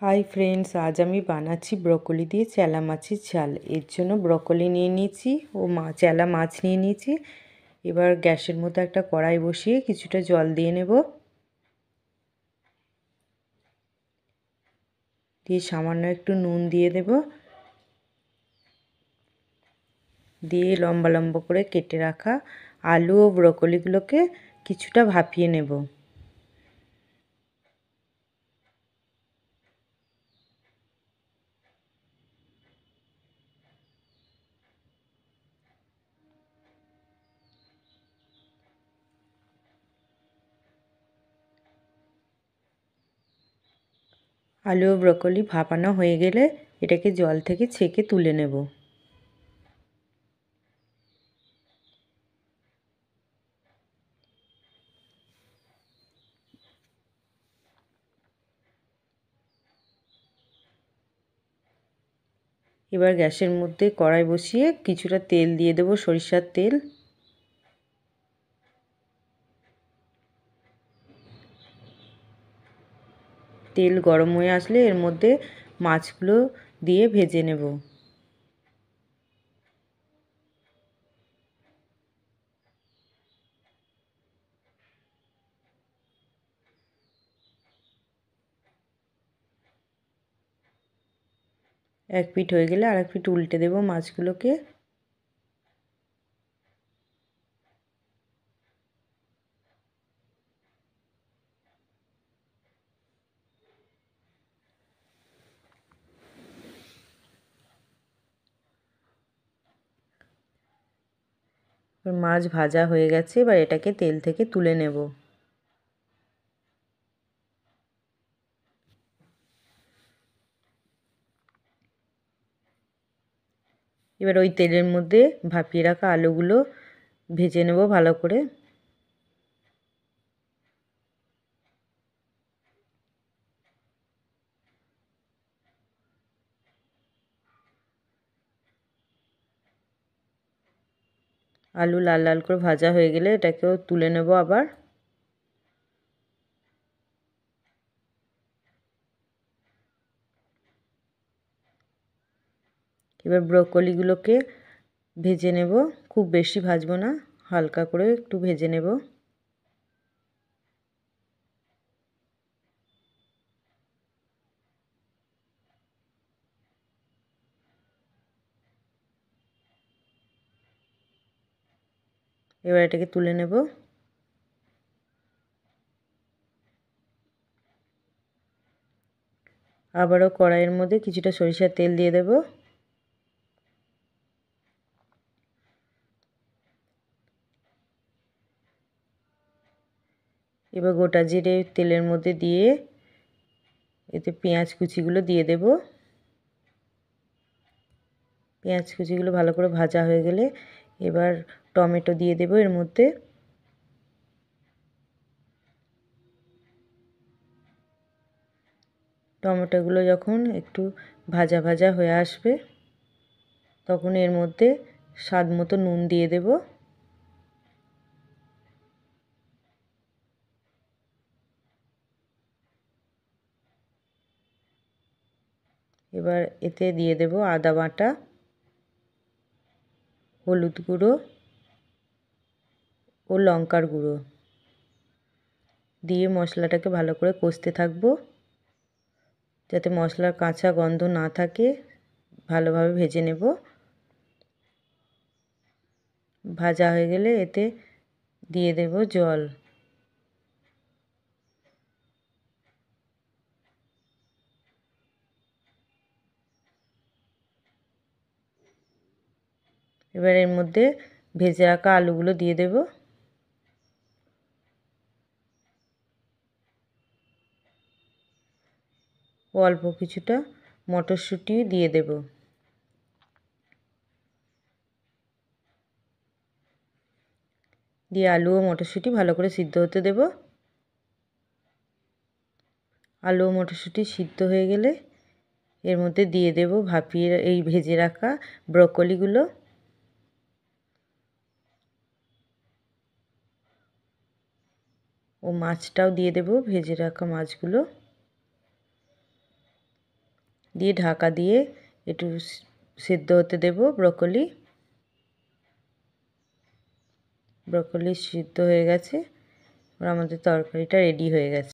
Hi friends, আজ আমি বানাচ্ছি ব্রকলি দিয়ে চেলা মাছের ঝাল। এর জন্য ব্রকলি নিয়ে নিয়েছি ও চেলা মাছ নিয়ে নিয়েছি। এবার গ্যাসের মধ্যে একটা কড়াই বসিয়ে কিছুটা জল দিয়ে নেব, দিয়ে সামান্য একটু নুন দিয়ে দেব, দিয়ে লম্বা লম্বা করে কেটে রাখা আলু ও ব্রকলিগুলোকে কিছুটা ভাপিয়ে নেব। আলু ও ব্রকলি ভাপানো হয়ে গেলে এটাকে জল থেকে ছেঁকে তুলে নেব। এবার গ্যাসের মধ্যে কড়াই বসিয়ে কিছুটা তেল দিয়ে দেব, সরিষার তেল। তেল গরম হয়ে আসলে এর মধ্যে মাছগুলো দিয়ে ভেজে নেব। এক পিঠ হয়ে গেলে আরেক পিঠ উল্টে দেব মাছগুলোকে। মাছ ভাজা হয়ে গেছে, এবার এটাকে তেল থেকে তুলে নেব। এবার ওই তেলের মধ্যে ভাপিয়ে রাখা আলুগুলো ভেজে নেব ভালো করে। আলু লাল লাল করে ভাজা হয়ে গেলে এটাকেও তুলে নেব আবার। এবার ব্রকলিগুলোকে ভেজে নেব, খুব বেশি ভাজবো না, হালকা করে একটু ভেজে নেব। এবার এটাকে তুলে নেব। আবারও কড়াইয়ের মধ্যে কিছুটা সরিষার তেল দিয়ে দেব। এবার গোটা জিরে তেলের মধ্যে দিয়ে এতে পেঁয়াজ কুচিগুলো দিয়ে দেব। পেঁয়াজ কুচিগুলো ভালো করে ভাজা হয়ে গেলে এবার টমেটো দিয়ে দেব এর মধ্যে। টমেটোগুলো যখন একটু ভাজা ভাজা হয়ে আসবে তখন এর মধ্যে স্বাদ মতো নুন দিয়ে দেব। এবার এতে দিয়ে দেব আদা বাটা, হলুদ গুঁড়ো ও লঙ্কার গুঁড়ো দিয়ে মশলাটাকে ভালো করে কষতে থাকবো যাতে মশলার কাঁচা গন্ধ না থাকে। ভালোভাবে ভেজে নেব। ভাজা হয়ে গেলে এতে দিয়ে দেব জল। এবার এর মধ্যে ভেজে রাখা আলুগুলো দিয়ে দেব। অল্প কিছুটা মটরশুঁটি দিয়ে দেব। দিয়ে আলু ও মটরশুঁটি ভালো করে সিদ্ধ হতে দেব। আলু ও মটরশুঁটি সিদ্ধ হয়ে গেলে এর মধ্যে দিয়ে দেব ভাপিয়ে এই ভেজে রাখা ব্রকলিগুলো। ও মাছটাও দিয়ে দেব, ভেজে রাখা মাছগুলো। দিয়ে ঢাকা দিয়ে একটু সিদ্ধ হতে দেব। ব্রকলি সিদ্ধ হয়ে গেছে, আর আমাদের তরকারিটা রেডি হয়ে গেছে।